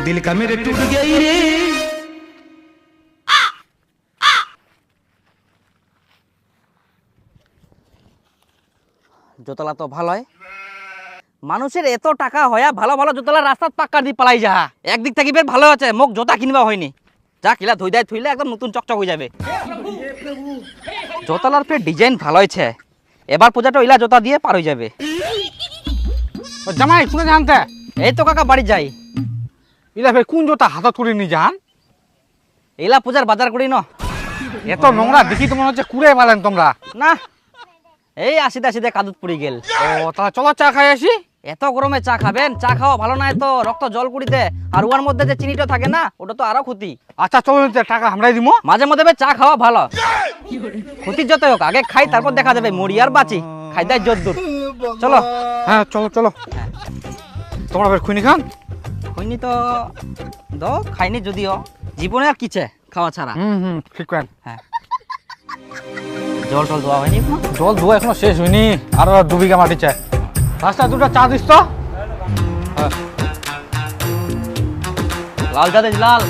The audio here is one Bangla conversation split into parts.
दिल का मेरे टूट गई रे। জোতলা তো ভালোই, মানুষের এত টাকা হয়া ভালো ভালো জোতলা রাস্তাত পাক্কা দিয়ে পালাই যা। একদিক থেকে বেশ ভালো আছে, মোক জোতা কিনবা হয়নি। যা কিলা ধুই দেয় থুইলে একদম নতুন চকচক হয়ে যাবে। জোতলার ফের ডিজাইন ভালো হয়েছে, এবার পূজাটা ইলা জোতা দিয়ে পার হয়ে যাবে। জামাই কোনে জানতে এই তো কাকা বাড়ি যাই। ইলা ফের কোন জোতা হাতত করে নি জান? এলা পূজার বাজার করি ন। এত নোংরা দেখি তো মনে হচ্ছে কুড়ে পালেন তোমরা। না এই আসিতে আসিতে কাদুত পড়ি গেল। ও তাহলে চলো চা খাই আসি। এত গরমে চা খাবেন? চা খাওয়া ভালো নয় তো, রক্ত জল কুড়িতে। আর ওর মধ্যে যে চিনিটা থাকে না, ওটা তো আরো ক্ষতি। আচ্ছা চলো টাকা আমরাই দিব। মাঝে মধ্যে চা খাওয়া ভালো, ক্ষতির যত হোক আগে খাই তারপর দেখা যাবে মরি আর বাঁচি। খাই দেয় যদ্দূর। চলো। হ্যাঁ চলো চলো। তোমরা ফের খুনি খান? হয়নি তো দ খাইনি যদিও, জীবনে আর কিছে খাওয়া ছাড়া। ঠিক করেন। হ্যাঁ জল টল দেওয়া হয়নি এখনো? জল ধোয়া এখনো শেষ হয়নি, আর 2 বিঘা মাটি চাই। রাস্তা দুটো চা দিস তো। লাল চা দিস লাল।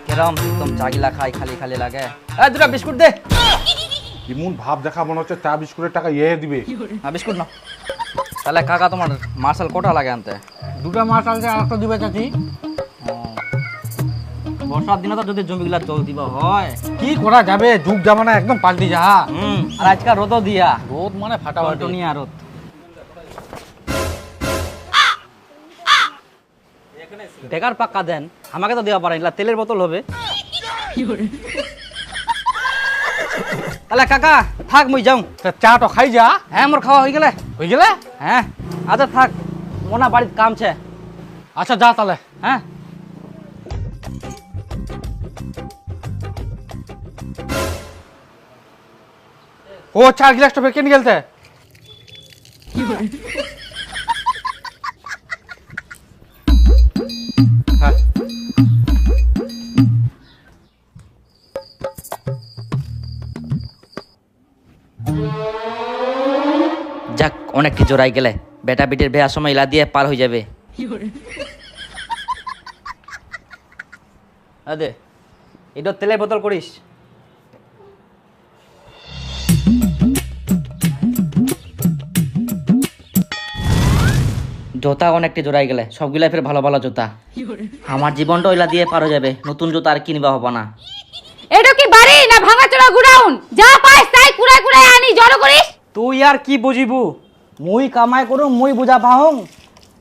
কেরম একদম চা গিলা খাই খালি খালি লাগে। এই দুটা বিস্কুট দে। এমন ভাব দেখা মনে হচ্ছে চা বিস্কুটের টাকা দিবে। হ্যাঁ বিস্কুট না। তাহলে কাকা তোমার মার্শাল কটা লাগে আনতে? 2টা মাছ আনতে আর একটা দিবে চাচি। বর্ষার দিনে তো যদি জমিগুলা জল দিবা হয়। কি করা যাবে, যুগ জামানা একদম পাল্টি যা। আর আজকাল রোদও দিয়া, রোদ মানে ফাটাফাটি। নিয়া রোদ। বেকার পাক্কা দেন, আমাকে তো দেওয়া পারেন, তেলের বোতল হবে। তাহলে কাকা থাক মুই যাও। চা তো খাই যা। হ্যাঁ মোর খাওয়া হয়ে গেলে। হয়ে গেলে? হ্যাঁ আচ্ছা থাক, মোনা বাড়ির কাম ছে। আচ্ছা যা তাহলে। হ্যাঁ ও 4 গ্লাসটা ফের কেন গেলতে? হ্যাঁ যাক অনেকটি জোড়াই গেলে, বেটা বেটির বেয়ার সময় ইলা দিয়ে পার হয়ে যাবে। আদে এটা তেলের বোতল করিস। জোতা অনেকটি জোড়াই গেলে, সবগুলাই ফের ভালো ভালো জোতা। আমার জীবনটা ওইলা দিয়ে পার হয়ে যাবে, নতুন জোতা আর কিনবা হবে না। এটা কি বাড়ি না ভাঙাচোরা গুডাউন? যা পাইস তাই কুড়াই কুড়াই আনি জড়ো করিস। তুই আর কি বুঝিবু, মুই কামাই করু মুই বুঝা পাহং।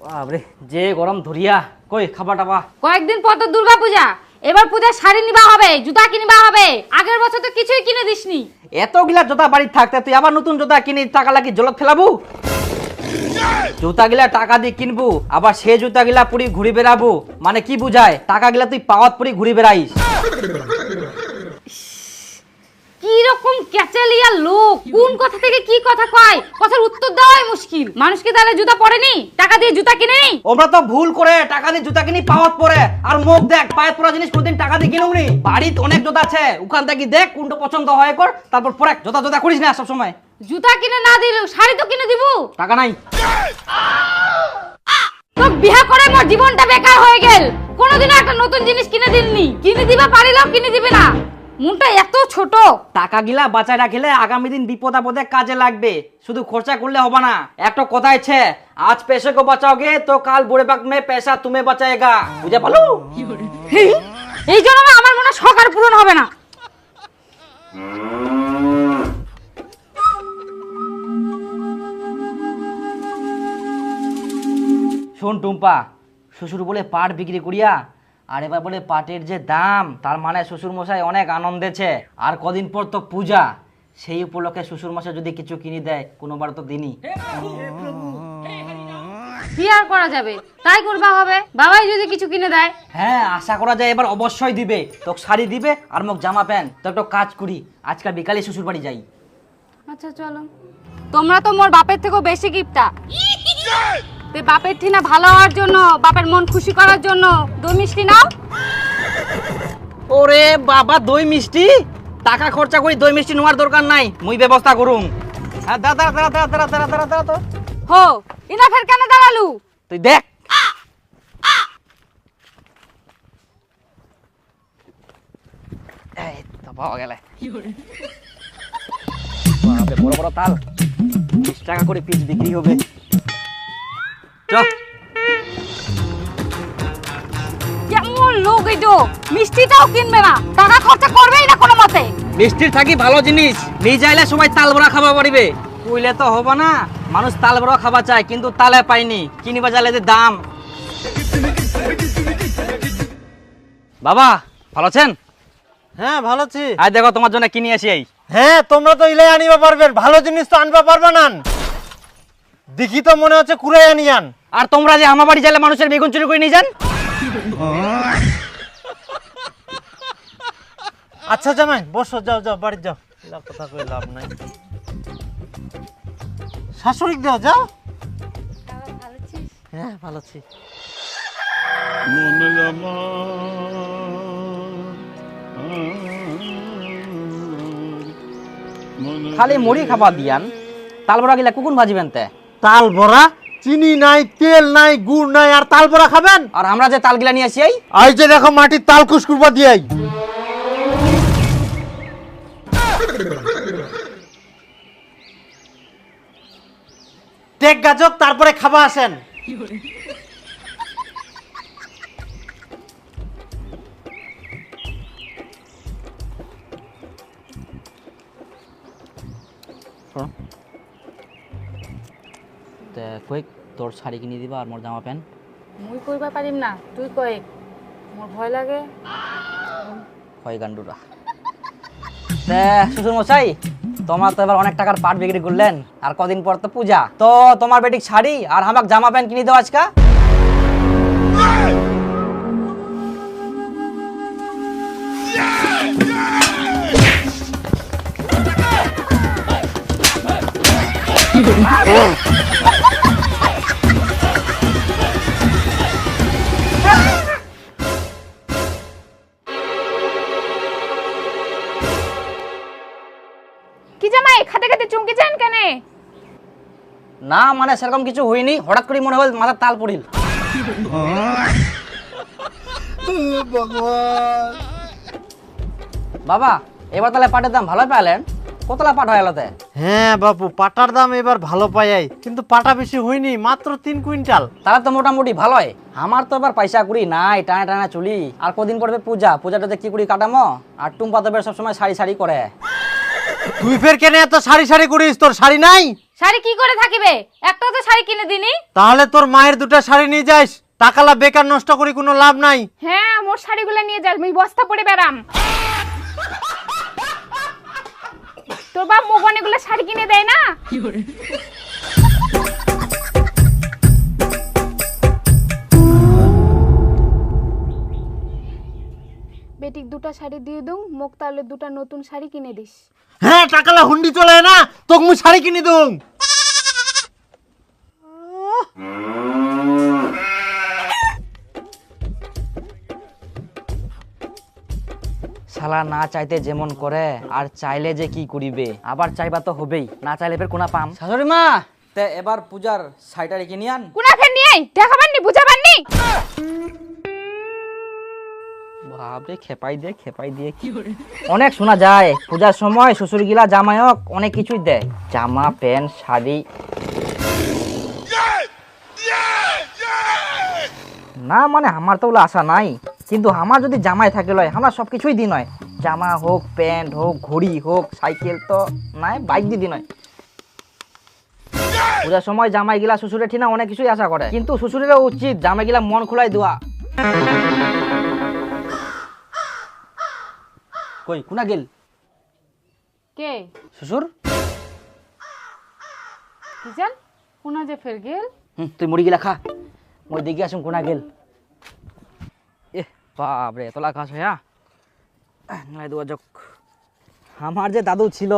বাবরে যে গরম ধরিয়া, কই খাবা টাবা? কয়েকদিন পর তো দুর্গা পূজা, এবার পূজায় শাড়ি নিবা হবে, জুতা কিনবা হবে। আগের বছর তো কিছুই কিনে দিসনি। এতগুলা জোতা বাড়িতে থাকতে তুই আবার নতুন জোতা কিনে টাকা লাগি জলত ফেলাবু? জুতা গিলা টাকা দিয়ে কিনবু, আবার সে জুতা গিলা পুরি ঘুরি বেড়াবো, মানে কি বুঝায়? টাকা গিলা তুই পাওয়াত পুরি ঘুরি বেড়াইস। কি রকম ক্যাচালিয়া লোক, কোন কথা থেকে কি কথা কয়, কথার উত্তর দেওয়াই মুশকিল। মানুষ কি তাহলে জুতা পরেনি? টাকা দিয়ে জুতা কিনে নি? ওমরা তো ভুল করে টাকা দিয়ে জুতা কিনি পাওয়াত পরে, আর মুখ দেখ পায়ে পরা জিনিস কোনদিন টাকা দিয়ে কিনুনি। বাড়িতে অনেক জুতা আছে, ওখান থেকে দেখ কোনটা পছন্দ হয় কর, তারপর পরে জুতা জুতা করিস না সব সময়। জুতা কিনে না দিলেও শাড়ি তো কিনে দিব। টাকা নাই তো বিয়া করে মোর জীবনটা বেকার হয়ে গেল। কোনোদিনও একটা নতুন জিনিস কিনে দিননি। কিনে দিবা পারিলেও কিনে দিবে না, মনটা এত ছোট। টাকা গিলা বাঁচায় রাখলে আগামী দিন বিপদ আপদে কাজে লাগবে, শুধু খরচা করলে হবে না। একটা কথা আছে, আজ पैसे को बचाओगे तो काल बुढ़े वक्त में पैसा तुम्हें बचाएगा। বুঝে পালো? এই জন্য আমার মনে শখ আর পূরণ হবে না। শোন টুম্পা, শ্বশুর বলে পাট বিক্রি করিয়া, আর এবার বলে পাটের যে দাম, তার মানে শ্বশুর মশাই অনেক আনন্দেছে। আর কদিন পর তো পূজা, সেই উপলক্ষে শ্বশুর মশাই যদি কিছু কিনে দেয়, কোনোবার তো দিনই। কি আর করা যাবে, তাই করবা হবে। বাবাই যদি কিছু কিনে দেয়। হ্যাঁ আশা করা যায় এবার অবশ্যই দিবে। তোকে শাড়ি দিবে আর মোক জামা প্যান্ট। তো একটা কাজ করি, আজকাল বিকালে শ্বশুর বাড়ি যাই। আচ্ছা চলো। তোমরা তো মোর বাপের থেকেও বেশি গিফটা। তে বাপের ঠিনা ভালো হওয়ার জন্য, বাপের মন খুশি করার জন্য দই মিষ্টি নাও। ওরে বাবা, দই মিষ্টি? টাকা খরচা করি দই মিষ্টি নেওয়ার দরকার নাই, মুই ব্যবস্থা করুম। হ্যাঁ দাঁড়া দাঁড়া দাঁড়া দাঁড়া দাঁড়া দাঁড়া দাঁড়া তো। হো ইনা ফের কেন দাঁড়ালু? তুই দেখ পাওয়া গেলে বাপরে, বড় বড় তাল, 20 টাকা করে পিস বিক্রি হবে। চল। কেমন লোক এটো, মিষ্টিটাও কিনবে না, টাকা খরচা করবেই না কোনো মতে। মিষ্টির থাকি ভালো জিনিস নিয়ে যাইলে সবাই তাল বড়া খাবা পারিবে, কইলে তো হবো না। মানুষ তাল বড়া খাবা চায় কিন্তু তালে পাইনি, কিনিবা যাইলে যে দাম। বাবা ভালো আছেন? হ্যাঁ ভালো আছি। আজ দেখো তোমার জন্য কিনে আসি এই। হ্যাঁ তোমরা তো ইলাই আনিবা পারবেন, ভালো জিনিস তো আনবা পারবা না। দেখি তো মনে হচ্ছে কুড়াই আনিয়ান। আর তোমরা যে আমার বাড়ি যাইলে মানুষের বেগুন চুরি করে নিয়ে যান। আচ্ছা জামাই বসো, যাও যাও বাড়ি যাও, এলা কথা কই লাভ নাই। শাশুড়ি দাও যাও। হ্যাঁ ভালো আছি। খালি মুড়ি খাবা দিয়ান, তাল বড়া গিলা কুকুন ভাজিবেন তে। তাল বড়া, চিনি নাই, তেল নাই, গুড় নাই, আর তাল বড়া খাবেন? আর আমরা যে তাল গিলা নিয়ে আসি এই, এই যে দেখো মাটির তাল কুসকুরবা দিয়াই। টেক গাজক তারপরে খাবা আসেন। তে কই তোর শাড়ি কিনে দিবা আর মোর জামা প্যান্ট। মুই কইবা পারিম না, তুই কই, মোর ভয় লাগে। হয় গান্ডুরা। তে শ্বশুর মশাই, তোমার তো এবার অনেক টাকার পাট বিক্রি করলেন, আর কদিন পর তো পূজা, তো তোমার বেটিক শাড়ি আর আমাক জামা প্যান্ট কিনে দাও আজকা। কি জামাই খাতে খাতে চুমকি যান কেন? না মানে সেরকম কিছু হয়নি, হঠাৎ করে মনে হয় মাথার তাল পড়িল। বাবা এবার তাহলে পাটের দাম ভালো পাইলেন, কতলা পাট হয় এলাতে? হ্যাঁ বাপু, পাটার দাম এবার ভালো পাই, কিন্তু পাটা বেশি হয়নি, মাত্র 3 কুইন্টাল। তাহলে তো মোটামুটি ভালোই। আমার তো এবার পয়সা কুড়ি নাই, টানা টানা চুলি, আর কদিন পড়বে পূজা, পূজাটাতে কি কুড়ি কাটামো। আর টুম্পা তো বের সবসময় শাড়ি শাড়ি করে। তুই ফের কেন এত শাড়ি শাড়ি করিস? তোর শাড়ি নাই? শাড়ি কি করে থাকিবে, একটাও তো শাড়ি কিনে দিনি। তাহলে তোর মায়ের দুটো শাড়ি নিয়ে যাস, টাকালা বেকার নষ্ট করি কোনো লাভ নাই। হ্যাঁ মোর শাড়িগুলো নিয়ে যাস, আমি বস্তা পরে বেরাম। তোর বাপ মুখ অনেকগুলো শাড়ি কিনে দেয় না। বেটিক দুটা শাড়ি দিয়ে দઉં, মোক তাহলে দুটা নতুন শাড়ি কিনে দিস। হ্যাঁ টাকালা হুন্ডি চলে না, তোকে মুই শাড়ি কিনে দઉં। শালা না চাইতে যেমন করে, আর চাইলে যে কি করিবে, আবার চাইবা তো হবেই, না চাইলে ফের কোনা পাম। শাশুড়ি মা, তে এবার পূজার শাড়িটা রেখে নিয়ে আন। কোনা ফের নিয়ে আই, দেখাবার নি বুঝাবার নি। বাপরে খেপাই দিয়ে কি অনেক শোনা যায় পূজার সময় শ্বশুর গিলা জামাইক অনেক কিছুই দেয়, জামা প্যান্ট শাড়ি। না মানে আমার তো ওগুলো আশা নাই, কিন্তু আমার যদি জামাই থাকে লয়, আমরা সব কিছুই দিন হয়, জামা হোক, প্যান্ট হোক, ঘড়ি হোক, সাইকেল তো নাই, বাইক দিদি নয়। পূজার সময় জামাই গিলা শ্বশুরের ঠিনা অনেক কিছুই আশা করে, কিন্তু শ্বশুরেরও উচিত জামাই গিলা মন খোলাই দেওয়া। কই কোনা গেল কে? শ্বশুর। কি জান কোনা যে ফের গেল। তুই মুড়ি গিলা খা, মই দেখি আসুন কোনা গেল। এ বাপরে এতলা কাজ হ্যাঁ নাই দেওয়া যাক। আমার যে দাদু ছিল,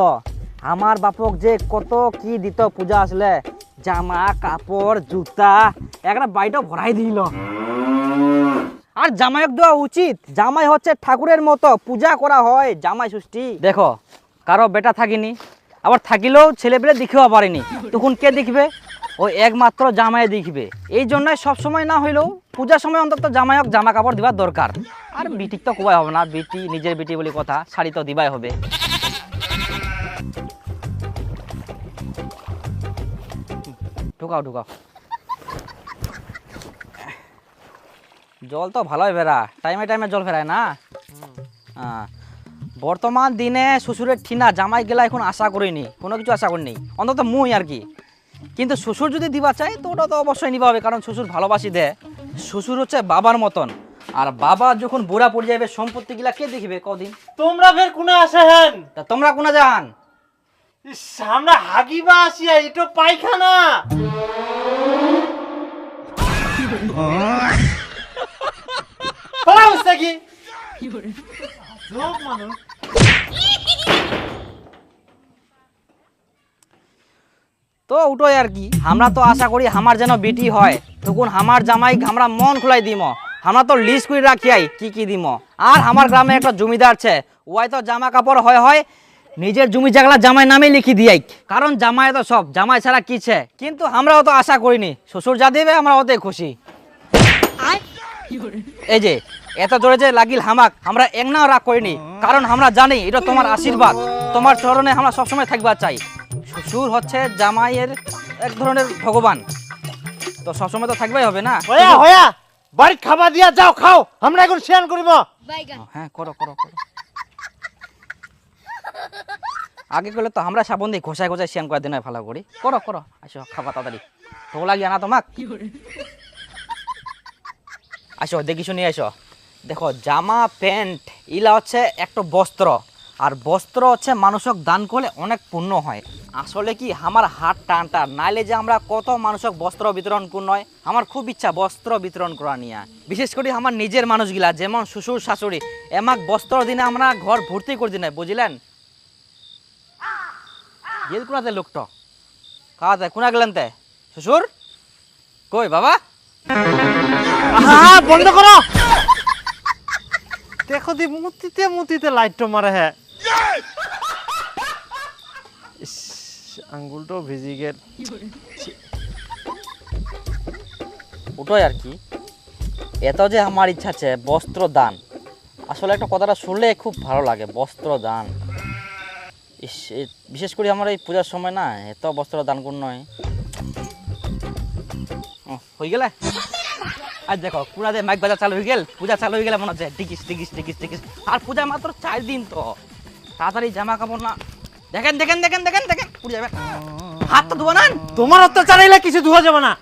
আমার বাপক যে কত কি দিত পূজা আসলে, জামা কাপড় জুতা একটা বাড়িটা ভরাই দিল। আর জামাইক দেওয়া উচিত, জামাই হচ্ছে ঠাকুরের মতো, পূজা করা হয় জামাই ষষ্ঠী। দেখো কারো বেটা থাকিনি, আবার থাকিলেও ছেলেপেলে দেখিও পারেনি, তখন কে দেখবে? ওই একমাত্র জামাই দেখবে। এই জন্যই সবসময় না হইলেও পূজার সময় অন্তত জামাইক জামা কাপড় দেওয়ার দরকার। আর বিটি তো কোবাই হবে না, বিটি নিজের বিটি বলে কথা, শাড়ি তো দিবাই হবে। ঢুকাও ঢুকাও। জল তো ভালোই ফেরা, টাইমে টাইমে জল ফেরায় না। হ্যাঁ, বর্তমান দিনে শ্বশুরের ঠিনা জামাই গেলা এখন আশা করিনি, কোনো কিছু আশা করিনি, অন্তত মুই আর কি। কিন্তু শ্বশুর যদি দিবা চাই তো ওটা তো অবশ্যই নিবা হবে, কারণ শ্বশুর ভালোবাসি দেয়। শ্বশুর হচ্ছে বাবার মতন, আর বাবা যখন বুড়া পড়ে যাবে সম্পত্তি গিলা কে দেখিবে কদিন? তোমরা ফের কোনে আসে হেন? তা তোমরা কোনা যান? ইস, আমরা হাগিবা আসিয়া, এটা পায়খানা। পালাও সাকি। লোক মানুষ। তো ওটাই আর কি, আমরা তো আশা করি আমার যেন বেটি হয়, তখন আমার জামাই আমরা মন খোলাই দিম। আমরা তো লিস্ট করে রাখিয়াই কি কি দিম। আর আমার গ্রামে একটা জমিদার আছে, ওই তো জামা কাপড় হয় নিজের জমি জায়গা জামাই নামে লিখি দিয়াই, কারণ জামাই তো সব, জামাই ছাড়া কিছে। কিন্তু আমরাও তো আশা করিনি, শ্বশুর যা দেবে আমরা ওতে খুশি। এই যে এত জোরে যে লাগিল হামাক, আমরা একনাও রাগ করিনি, কারণ আমরা জানি এটা তোমার আশীর্বাদ, তোমার চরণে আমরা সবসময় থাকবা চাই। শ্বশুর হচ্ছে জামাইয়ের এক ধরনের ভগবান, তো সবসময় তো থাকবাই হবে না। হয়া হয়া, বাড়ি খাবার দিয়া যাও, খাও, আমরা এখন শেয়ার করিব। হ্যাঁ করো করো করো। আগে করলে তো আমরা সাবন দিয়ে ঘষায় ঘষায় শ্যান করে দিন ভালো করি। করো করো, আসো খাবা তাড়াতাড়ি, তো লাগিয়ে না তোমাক। আসো দেখি শুনি আসো। দেখো, জামা প্যান্ট ইলা হচ্ছে একটা বস্ত্র, আর বস্ত্র হচ্ছে মানুষক দান করলে অনেক পুণ্য হয়। আসলে কি আমার হাত টানটা নাইলে যে আমরা কত মানুষক বস্ত্র বিতরণ করুন হয়, আমার খুব ইচ্ছা বস্ত্র বিতরণ করা নিয়ে। বিশেষ করে আমার নিজের মানুষগুলা যেমন শ্বশুর শাশুড়ি, এমাক বস্ত্র দিনে আমরা ঘর ভর্তি করে দিন, বুঝলেন? গেল কোনাতে লোকটা কাতে কোনা গেলেন তে শ্বশুর কই বাবা? বন্ধ করো। দেখো দি মুতিতে মুতিতে লাইট মারে। হ্যাঁ, আঙ্গুলটাও ভিজি গেল। ওটাই আর কি, এত যে আমার ইচ্ছা আছে বস্ত্র দান। আসলে একটা কথাটা শুনলে খুব ভালো লাগে, বস্ত্র দান। বিশেষ করে আমার এই পূজার সময় না এত বস্ত্র দান করুন নয়। হয়ে গেলে আর দেখো পুরাতে মাইক বাজার চালু হয়ে গেল, পূজা চালু হয়ে গেলে মনে হচ্ছে টিকিস টিকিস টিকিস টিকিস। আর পূজা মাত্র 4 দিন, তো তাড়াতাড়ি জামা কাপড় না। দেখেন দেখেন দেখেন দেখেন দেখেন পুড়ে যাবে, হাত তো ধোয়া না। তোমার অত্যাচার চালাইলে কিছু ধোয়া যাবে না।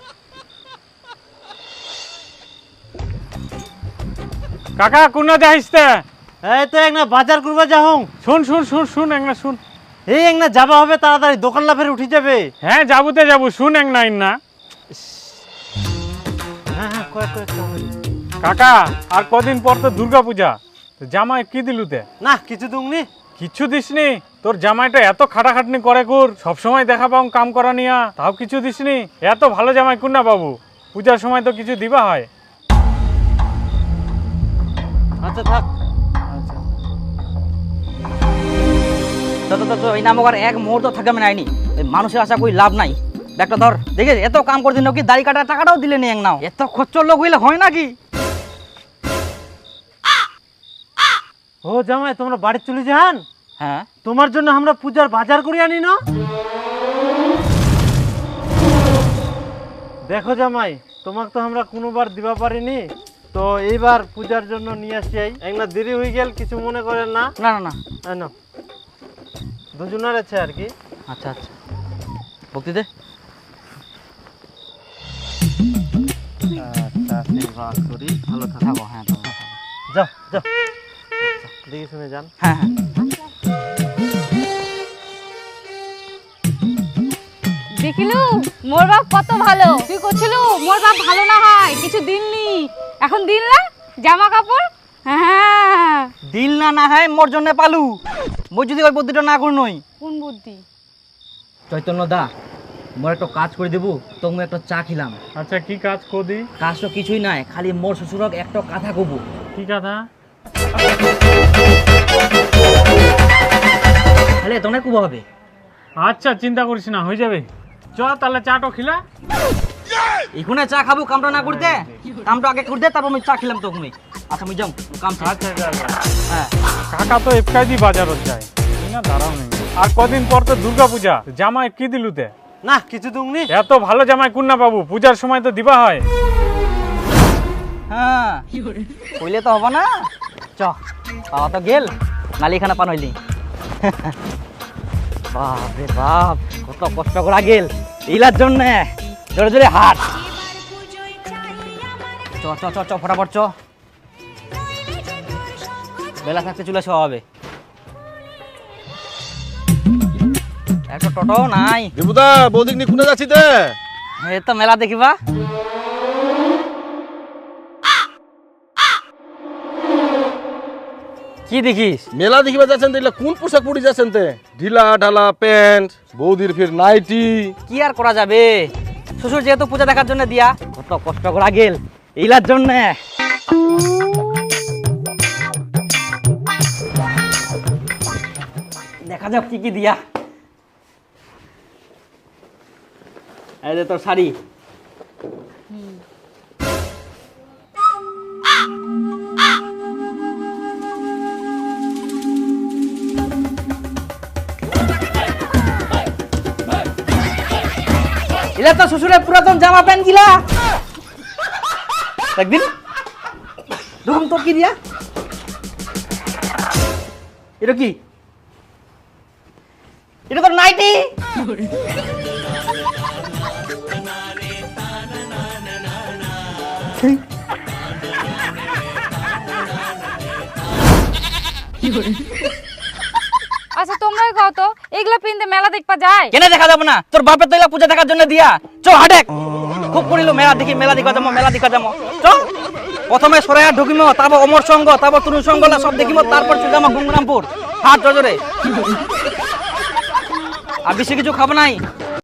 কাকা কোনা যাইছতে? এই তো এক না বাজার করবা যাও। শুন শুন শুন শুন এক না শুন। এই এক না যাবা হবে, তাড়াতাড়ি দোকান লাফের উঠে যাবে। হ্যাঁ যাবুতে যাবো, শুন এক না না। হ্যাঁ হ্যাঁ, কয়েক কয়েক কাকা আর কদিন পর তো দুর্গা পূজা, তো জামাই কি দিলুতে? না, কিছু দুংনি। কিছু দিসনি? তোর জামাইটা এত খাটাখাটনি করে কুর, সবসময় দেখা পাও কাম করা নিয়া, তাও কিছু দিসনি? এত ভালো জামাই কুন না বাবু, পূজার সময় তো কিছু দিবা হয়। আচ্ছা থাক। তো এই নামক আর এক মুহূর্ত থাকবে নাইনি, মানুষের আশা কই লাভ নাই। একটা ধর দেখে এত কাম করে দিন কি দাড়ি কাটার টাকাটাও দিলে নি এক নাও, এত খরচর লোক হইলে হয় নাকি? ও জামাই, তোমরা বাড়ি চলে যান। হ্যাঁ, তোমার জন্য আমরা পূজার বাজার করে আনি না। দেখো জামাই, তোমাকে তো আমরা কোনোবার দিবা পারিনি, তো এইবার পূজার জন্য নিয়ে আসি। একটা দেরি হয়ে গেল, কিছু মনে করেন না। না না না, না দুজনের আছে আর কি। আচ্ছা আচ্ছা, ভক্তি দে। আচ্ছা, আশীর্বাদ করি, ভালো থাকো। হ্যাঁ থাকো। যাও যাও, দেখে শুনে যান। হ্যাঁ হ্যাঁ। দেখিলু মোর বাপ কত ভালো। তুই করছিল মোর বাপ ভালো না হয় কিছু দিননি, এখন দিন না জামা কাপড়। হ্যাঁ, দিল না না হয় মোর জন্য পালু, মই যদি ওই বুদ্ধিটা না করি নই। কোন বুদ্ধি? চৈতন্য দা, মোর একটা কাজ করে দেবো, তো মই একটা চা খেলাম। আচ্ছা কি কাজ কদি? কাজ তো কিছুই নাই, খালি মোর শ্বশুরক একটা কথা কব। কি কথা? তাহলে তোমরা কুব হবে। আচ্ছা চিন্তা করিস না, হয়ে যাবে। চ তাহলে চাটো খিলা। এখানে চা খাবো কামটা না করতে, কামটা আগে করতে তারপর আমি চা খেলাম তখন। আচ্ছা আমি যাও কাম শেষ। আচ্ছা যা যা। হ্যাঁ কাকা তো এফকাইজি বাজারত যায় না, দাঁড়াও নেই। আর কদিন পর তো দুর্গা পূজা, জামাই কি দিলুতে? না কিছু তুমি এত ভালো জামাই কোন না বাবু, পূজার সময় তো দিবা হয়। হ্যাঁ কইলে তো হবো না, চ পাওয়া তো গেল নালি খানা পান হইলি। বাপ রে বাপ, কত কষ্ট করা গেল ইলার জন্য। জোরে জোরে হাট, চ চ চ চ ফটাফট চ, বেলা থাকতে চলে আসা হবে। একটা টোটো নাই, দেবুদা বৌদিক নিয়ে কোনে যাচ্ছি তে? এই তো মেলা দেখিবা। কি দেখিস? মেলা দেখিবা যাচ্ছেন দেখলে কোন পোশাক পরে যাচ্ছেন তে? ঢিলা ঢালা প্যান্ট, বৌদির ফির নাইটি। কি আর করা যাবে, শ্বশুর যেহেতু পূজা দেখার জন্য দিয়া, কত কষ্ট করা গেল এইলার জন্য। দেখা যাক কি কি দিয়া। এই যে তোর শাড়ি, এলা তো শ্বশুরের পুরাতন জামা প্যান্ট গিলা একদিন দেখুন তোর কি দিয়া। এটা কি? এটা তোর নাইটি। আচ্ছা তোমরাই কও তো এগুলা পিনতে মেলা দেখবা যায়? কেন দেখা যাবো না, তোর বাপের তো এলা পূজা দেখার জন্য দিয়া। চ হাটেক খুব করিল মেলা দেখি, মেলা দেখা যাবো, মেলা দেখা যাবো। চ প্রথমে সরাইয়া ঢুকিম, তারপর অমর সঙ্গ, তারপর তরুণ সঙ্গ সব দেখিম, তারপর চলে যাবো গঙ্গরামপুর হাট জজরে। আর বেশি কিছু খাবো নাই,